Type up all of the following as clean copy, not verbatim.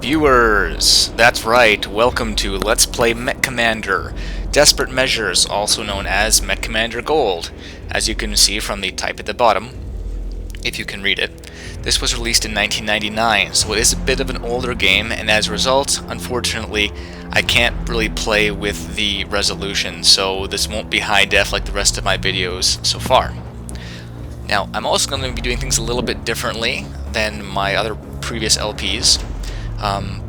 Viewers, that's right, welcome to Let's Play MechCommander, Desperate Measures, also known as MechCommander Gold, as you can see from the type at the bottom, if you can read it. This was released in 1999, so it is a bit of an older game, and as a result, unfortunately, I can't really play with the resolution, so this won't be high def like the rest of my videos so far. Now, I'm also going to be doing things a little bit differently than my other previous LPs.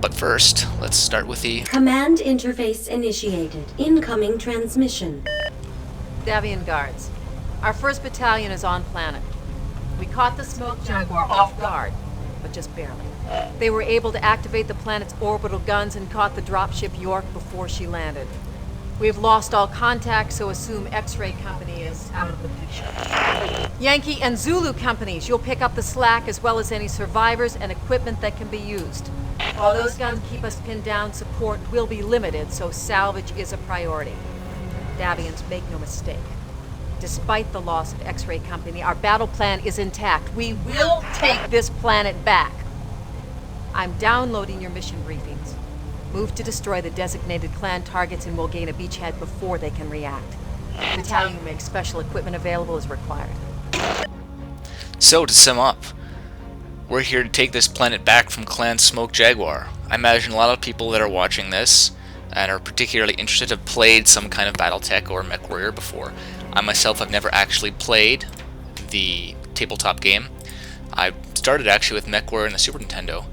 But first, let's start with the command interface initiated. Incoming transmission. Davian guards. Our 1st battalion is on planet. We caught the smoke jaguar off guard, but just barely. They were able to activate the planet's orbital guns and caught the dropship York before she landed. We have lost all contact, so assume X-Ray Company is out of the picture. Yankee and Zulu companies, you'll pick up the slack as well as any survivors and equipment that can be used. While those guns keep us pinned down, support will be limited, so salvage is a priority. Davians, make no mistake. Despite the loss of X-Ray Company, our battle plan is intact. We will take this planet back. I'm downloading your mission briefings. Move to destroy the designated clan targets and we'll gain a beachhead before they can react. The battalion will make special equipment available as required. So, to sum up, we're here to take this planet back from Clan Smoke Jaguar. I imagine a lot of people that are watching this and are particularly interested have played some kind of Battletech or MechWarrior before. I myself have never actually played the tabletop game. I started actually with MechWarrior and the Super Nintendo.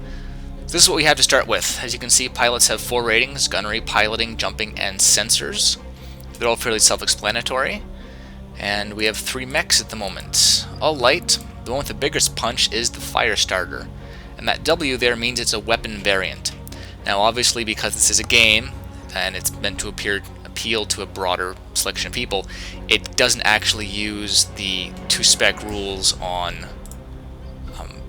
So this is what we have to start with. As you can see, pilots have 4 ratings: gunnery, piloting, jumping, and sensors. They're all fairly self-explanatory. And we have 3 mechs at the moment. All light. The one with the biggest punch is the fire starter, and that W there means it's a weapon variant. Now obviously, because this is a game and it's meant to appeal to a broader selection of people, it doesn't actually use the 2-spec rules on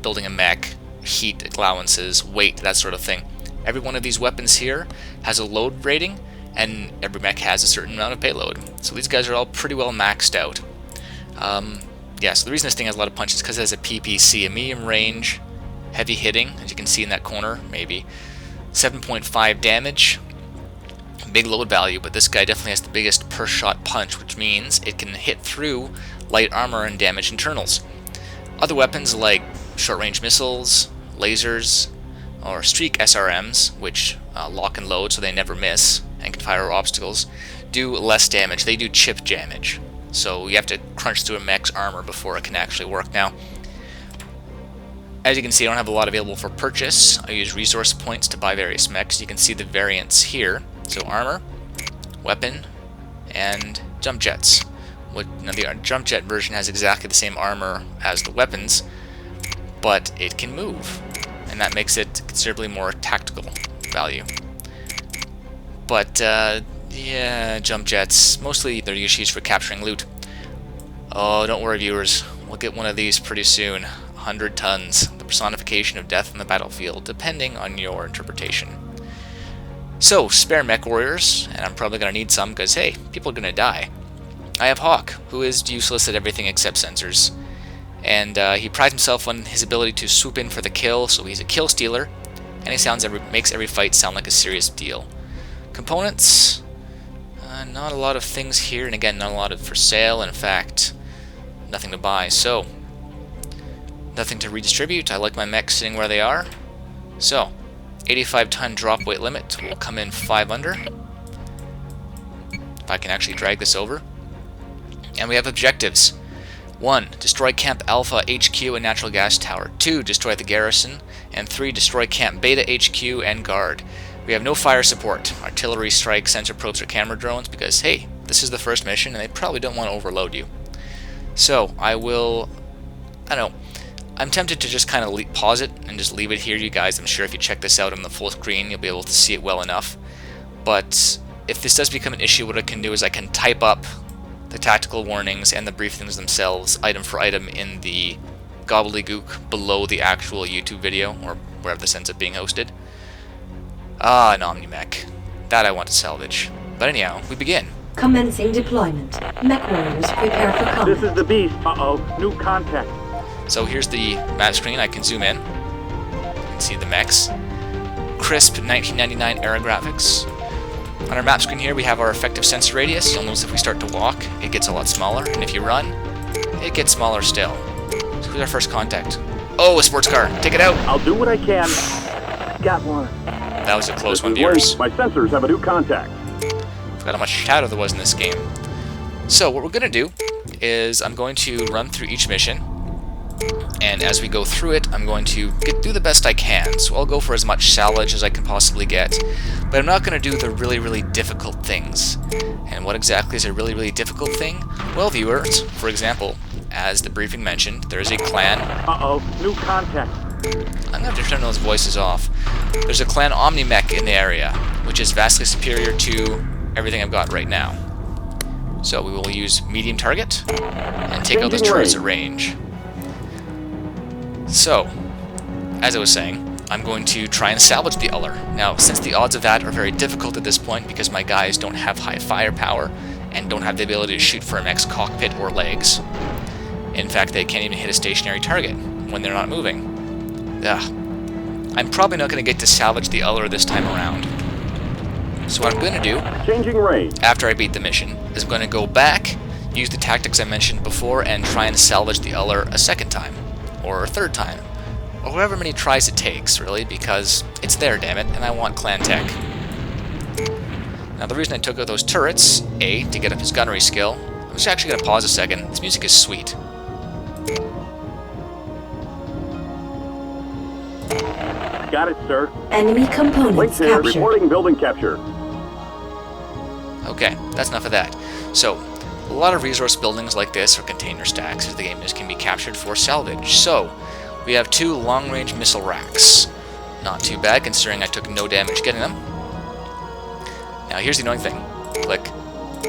building a mech, heat allowances, weight, that sort of thing. Every one of these weapons here has a load rating, and every mech has a certain amount of payload. So these guys are all pretty well maxed out. Yeah, so the reason this thing has a lot of punch is because it has a PPC, a medium range, heavy hitting, as you can see in that corner, maybe. 7.5 damage, big load value, but this guy definitely has the biggest per shot punch, which means it can hit through light armor and damage internals. Other weapons like short-range missiles, lasers, or streak SRMs, which lock and load so they never miss and can fire obstacles, do less damage. They do chip damage. So you have to crunch through a mech's armor before it can actually work. Now, as you can see, I don't have a lot available for purchase. I use resource points to buy various mechs. You can see the variants here. So armor, weapon, and jump jets. Now the jump jet version has exactly the same armor as the weapons, but it can move, and that makes it considerably more tactical value. But yeah, jump jets, mostly they're usually used for capturing loot. Oh, don't worry viewers, we'll get one of these pretty soon. 100 tons, the personification of death on the battlefield, depending on your interpretation. So, spare mech warriors, and I'm probably going to need some because, hey, people are going to die. I have Hawk, who is useless at everything except sensors. And he prides himself on his ability to swoop in for the kill, so he's a kill stealer, and he makes every fight sound like a serious deal. Components, not a lot of things here, and again, not a lot for sale, and in fact, nothing to buy, so nothing to redistribute. I like my mechs sitting where they are. So, 85-ton drop weight limit will come in 5 under. If I can actually drag this over. And we have objectives. 1. Destroy Camp Alpha HQ and Natural Gas Tower. 2. Destroy the garrison. And 3. Destroy Camp Beta HQ and Guard. We have no fire support, artillery strikes, sensor probes, or camera drones because, hey, this is the first mission and they probably don't want to overload you. So, I'm tempted to just kind of pause it and just leave it here, you guys. I'm sure if you check this out on the full screen, you'll be able to see it well enough. But if this does become an issue, what I can do is I can type up the tactical warnings and the briefings themselves, item for item, in the gobbledygook below the actual YouTube video, or wherever this ends up being hosted. Ah, an Omni-Mech. That I want to salvage. But anyhow, we begin. Commencing deployment. Mech warriors prepare for combat. This is the Beast. New contact. So here's the map screen. I can zoom in. You can see the mechs. crisp 1999 era graphics. On our map screen here, we have our effective sensor radius. You'll notice if we start to walk, it gets a lot smaller, and if you run, it gets smaller still. So who's our first contact? Oh, a sports car. Take it out. I'll do what I can. Got one. That was a close one, This is Link. viewers. My sensors have a new contact. Forgot how much shadow there was in this game. So what we're going to do is I'm going to run through each mission, and as we go through it, I'm going to do the best I can. So I'll go for as much salvage as I can possibly get, but I'm not going to do the really, really difficult things. And what exactly is a really, really difficult thing? Well, viewers, for example, as the briefing mentioned, there's a clan. Uh-oh, new contact. I'm going to have to turn those voices off. There's a clan Omni-Mech in the area, which is vastly superior to everything I've got right now. So we will use medium target and take out those turrets at range. So, as I was saying, I'm going to try and salvage the Uller. Now, since the odds of that are very difficult at this point because my guys don't have high firepower and don't have the ability to shoot for a mech's cockpit or legs, in fact, they can't even hit a stationary target when they're not moving. Ugh. I'm probably not going to get to salvage the Uller this time around. So what I'm going to do, Changing range. after I beat the mission, is I'm going to go back, use the tactics I mentioned before, and try and salvage the Uller a second time, or a third time, or however many tries it takes, really, because it's there, damn it, and I want clan tech. Now the reason I took out those turrets, A, to get up his gunnery skill. I'm just actually going to pause a second. This music is sweet. Got it, sir. Enemy Link components here, captured. reporting building capture. Okay, that's enough of that. So, a lot of resource buildings like this, or container stacks, as the game is, can be captured for salvage. So, we have 2 long-range missile racks. Not too bad, considering I took no damage getting them. Now, here's the annoying thing. Click,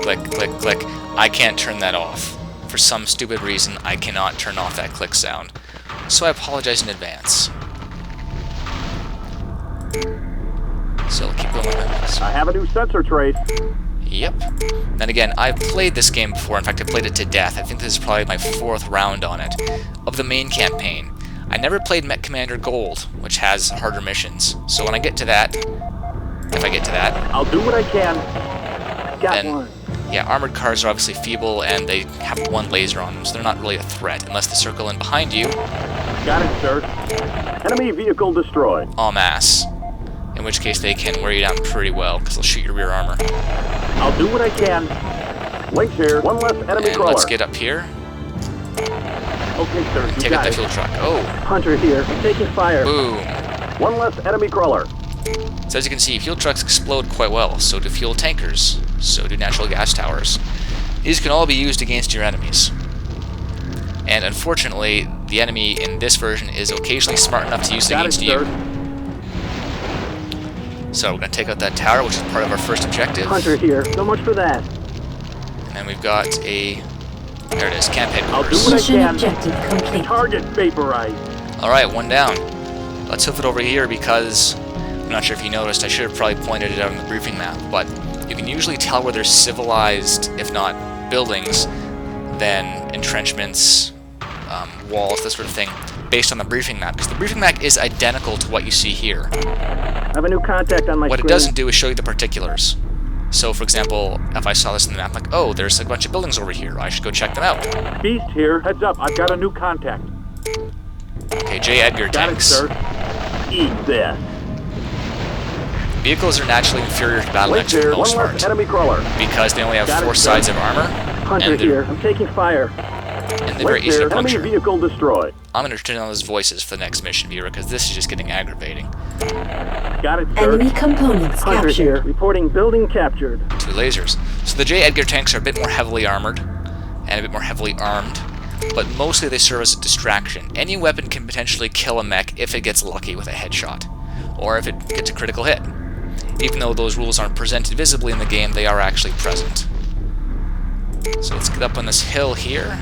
click, click, click. I can't turn that off. For some stupid reason, I cannot turn off that click sound. So I apologize in advance. So, I'll keep going with this. I have a new sensor trace. Yep. Then again, I've played this game before. In fact, I played it to death. I think this is probably my 4th round on it, of the main campaign. I never played MechCommander Gold, which has harder missions. So when I get to that, if I get to that, I'll do what I can. Got then, one. yeah, armored cars are obviously feeble, and they have 1 laser on them, so they're not really a threat, unless they circle in behind you Got it, sir. Enemy vehicle destroyed. en masse. In which case they can wear you down pretty well, because they'll shoot your rear armor. I'll do what I can. Link here. One less enemy And crawler. let's get up here Okay, sir. and You take out got the it. fuel truck. Oh, Hunter here. I'm taking fire. boom. One less enemy crawler. So as you can see, fuel trucks explode quite well, so do fuel tankers, so do natural gas towers. These can all be used against your enemies. And unfortunately, the enemy in this version is occasionally smart enough to use it Got against it, you. sir. So we're going to take out that tower, which is part of our first objective. Hunter here. So much for that. And then we've got a... There it is, camp I'll do headquarters. what I Mission can. objective complete. Target vaporized. Alright, 1 down. Let's hoof it over here because... I'm not sure if you noticed, I should have probably pointed it out on the briefing map, but you can usually tell where there's civilized, if not buildings, than entrenchments, walls, this sort of thing, based on the briefing map, because the briefing map is identical to what you see here. I have a new contact on my What it screen. doesn't do is show you the particulars. So, for example, if I saw this in the map, like, oh, there's a bunch of buildings over here, I should go check them out. Beast here. Heads up. I've got a new contact. Okay, J. Edgar Got it, tanks. sir. Eat this. Vehicles are naturally inferior to battle Link mechs for the here. most One part, less enemy crawler. because they only have Got it, 4 sir. sides of armor, Hunter and they're, here. I'm taking fire. and they're very Link easy here. to Enemy puncture. vehicle destroyed. I'm going to turn on those voices for the next mission, viewer, because this is just getting aggravating. Got it, sir. Enemy components Hunter captured. here. Reporting building captured. 2 lasers. So the J. Edgar tanks are a bit more heavily armored, and a bit more heavily armed, but mostly they serve as a distraction. Any weapon can potentially kill a mech if it gets lucky with a headshot, or if it gets a critical hit. Even though those rules aren't presented visibly in the game, they are actually present. So let's get up on this hill here,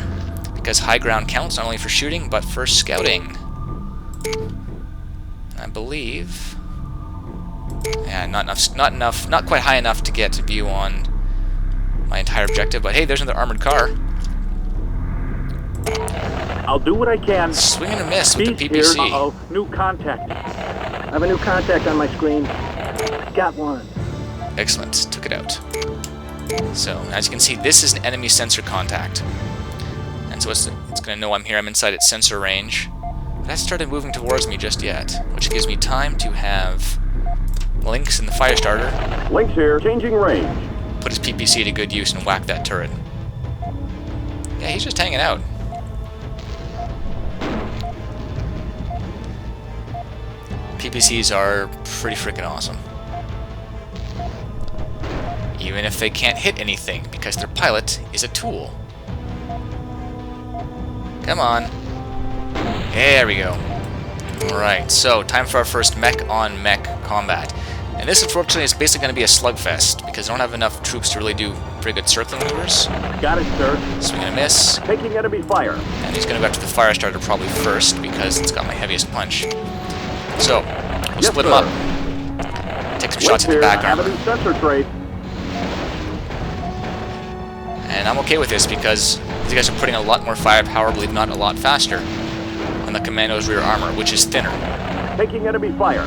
because high ground counts not only for shooting, but for scouting. I believe... Yeah, not quite high enough to get a view on my entire objective, but hey, there's another armored car. I'll do what I can. Swing and a miss with Beast the here. PPC. Uh-oh. New contact. I have a new contact on my screen. Got one. Excellent. Took it out. So, as you can see, this is an enemy sensor contact. And so it's going to know I'm here. I'm inside its sensor range. It hasn't started moving towards me just yet, which gives me time to have Lynx in the fire starter. Lynx here, changing range. Put his PPC to good use and whack that turret. Yeah, he's just hanging out. PPCs are pretty freaking awesome. Even if they can't hit anything, because their pilot is a tool. Come on. There we go. Alright, so time for our first mech-on-mech combat. And this, unfortunately, is basically going to be a slugfest, because I don't have enough troops to really do pretty good circling maneuvers. Got it, sir. Swing and a miss. Taking enemy fire. And he's going to go after the fire starter probably first, because it's got my heaviest punch. So, we'll split them up. Take some shots at the back armor. Sensor trace. And I'm okay with this, because these guys are putting a lot more firepower, believe it or not, a lot faster, on the commando's rear armor, which is thinner. Taking enemy fire.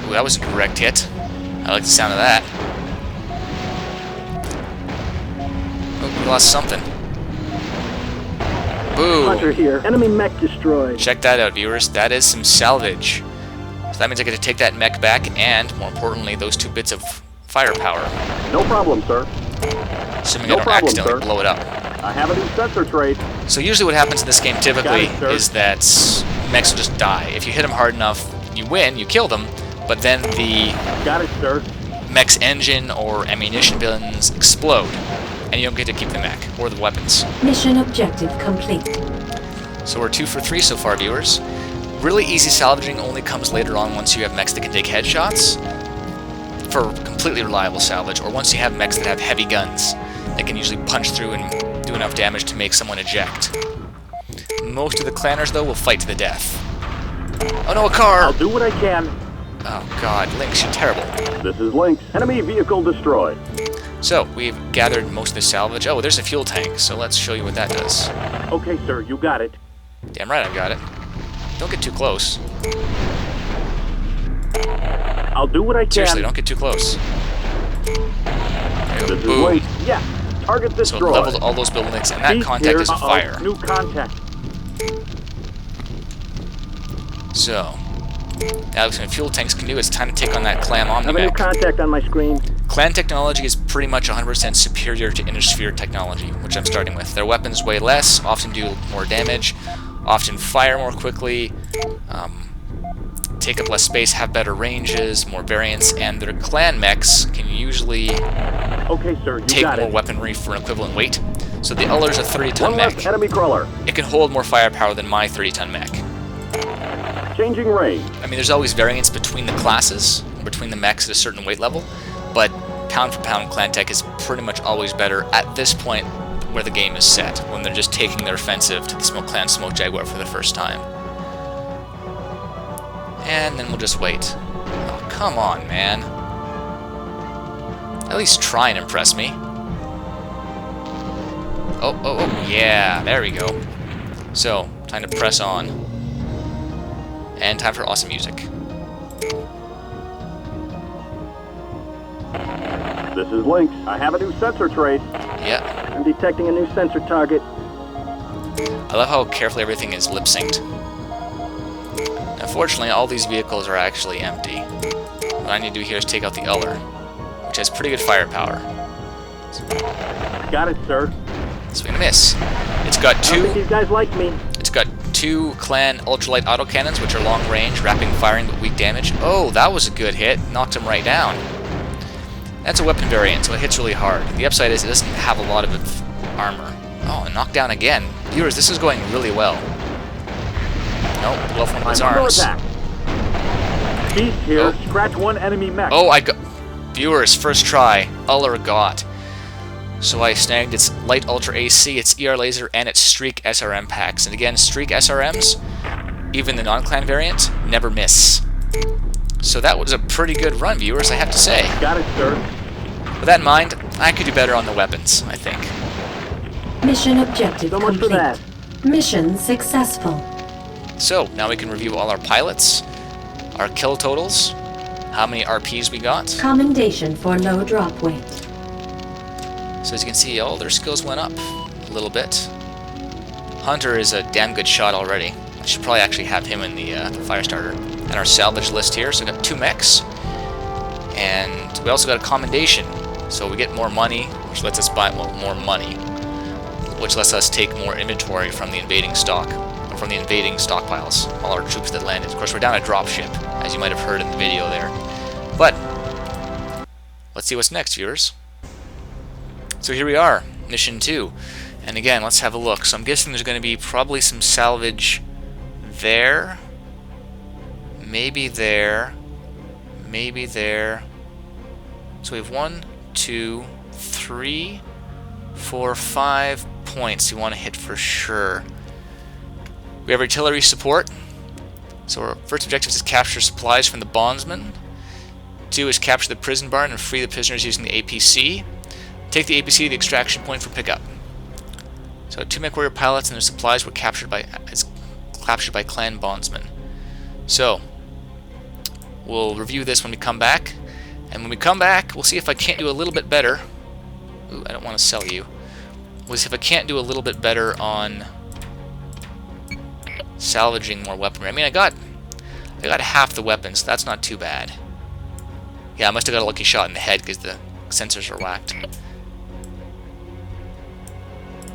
Ooh, that was a direct hit. I like the sound of that. Oh, we lost something. Boo! Hunter here. Enemy mech destroyed. Check that out, viewers. That is some salvage. So that means I get to take that mech back, and, more importantly, those 2 bits of firepower. No problem, sir. Assuming I don't accidentally blow it up. I have a new sensor trace. So usually what happens in this game typically is that mechs will just die. If you hit them hard enough, you win, you kill them, but then the Got it, sir. mech's engine or ammunition bins explode, and you don't get to keep the mech or the weapons. Mission objective complete. So we're 2 for 3 so far, viewers. Really easy salvaging only comes later on once you have mechs that can take headshots for completely reliable salvage, or once you have mechs that have heavy guns that can usually punch through and do enough damage to make someone eject. Most of the clanners, though, will fight to the death. Oh no, a car! I'll do what I can. Oh god, Lynx, you're terrible. This is Lynx. Enemy vehicle destroyed. So, we've gathered most of the salvage. Oh, there's a fuel tank, so let's show you what that does. Okay, sir, you got it. Damn right I've got it. Don't get too close. I'll do what I can. Seriously, don't get too close. This is Boom. Lynx. Yeah. Target So it destroyed. leveled all those buildings, and that He's contact here. is a fire. New contact. So, now what fuel tanks can do is time to take on that clam I have a new omni-mech. contact on my screen. Clan technology is pretty much 100% superior to Inner technology, which I'm starting with. Their weapons weigh less, often do more damage, often fire more quickly, take up less space, have better ranges, more variants, and their clan mechs can usually Okay, sir, you take got more it. weaponry for an equivalent weight. So the Uller's a 30-ton One mech. left enemy crawler. It can hold more firepower than my 30-ton mech. Changing range. I mean, there's always variance between the classes, between the mechs at a certain weight level, but pound for pound, Clan Tech is pretty much always better at this point where the game is set, when they're just taking their offensive to the Clan Smoke Jaguar for the first time. And then we'll just wait. Oh, come on, man. At least try and impress me. Oh, yeah, there we go. So, time to press on. And time for awesome music. This is Lynx. I have a new sensor trace. Yeah. I'm detecting a new sensor target. I love how carefully everything is lip-synced. Unfortunately, all these vehicles are actually empty. What I need to do here is take out the Uller, which has pretty good firepower. Got it, sir. Swing and a miss. It's got I don't think two. these guys like me. It's got 2 Clan ultralight autocannons, which are long range, rapid firing but weak damage. Oh, that was a good hit. Knocked him right down. That's a weapon variant, so it hits really hard. The upside is it doesn't have a lot of armor. Oh, and knocked down again. Viewers, this is going really well. Nope, blow from his arms. Beast here. Oh. Scratch one enemy mech. Oh, I got... Viewers, first try. Uller got. So I snagged its Light Ultra AC, its ER Laser, and its Streak SRM packs. And again, Streak SRMs, even the non-clan variant, never miss. So that was a pretty good run, viewers, I have to say. Got it, sir. With that in mind, I could do better on the weapons, I think. Mission objective So much for complete. that. Mission successful. So now we can review all our pilots, our kill totals, how many RPs we got. Commendation for low drop weight. So as you can see, all their skills went up a little bit. Hunter is a damn good shot already. I should probably actually have him in the fire starter. And our salvage list here, so we got 2 mechs. And we also got a commendation. So we get more money, which lets us buy more money. Which lets us take more inventory from the invading stock. Or from the invading stockpiles. All our troops that landed. Of course, we're down a dropship, as you might have heard in the video there. But let's see what's next, viewers. So here we are, mission 2. And again, let's have a look. So I'm guessing there's going to be probably some salvage there. Maybe there. Maybe there. So we have 1, 2, 3, 4, 5 points you want to hit for sure. We have artillery support. So our first objective is to capture supplies from the bondsman. 2 is capture the prison barn and free the prisoners using the APC. Take the APC to the extraction point for pickup. So 2 mech warrior pilots and their supplies were captured by clan bondsmen. So we'll review this when we come back. And when we come back, we'll see if I can't do a little bit better. Ooh, I don't want to sell you. We'll see if I can't do a little bit better on salvaging more weaponry. I mean, I got half the weapons, so that's not too bad. Yeah, I must have got a lucky shot in the head because the sensors are whacked.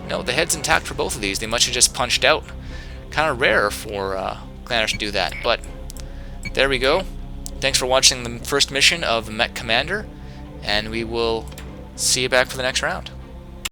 No, the head's intact for both of these. They must have just punched out. Kind of rare for Clanners to do that, but there we go. Thanks for watching the first mission of MechCommander, and we will see you back for the next round.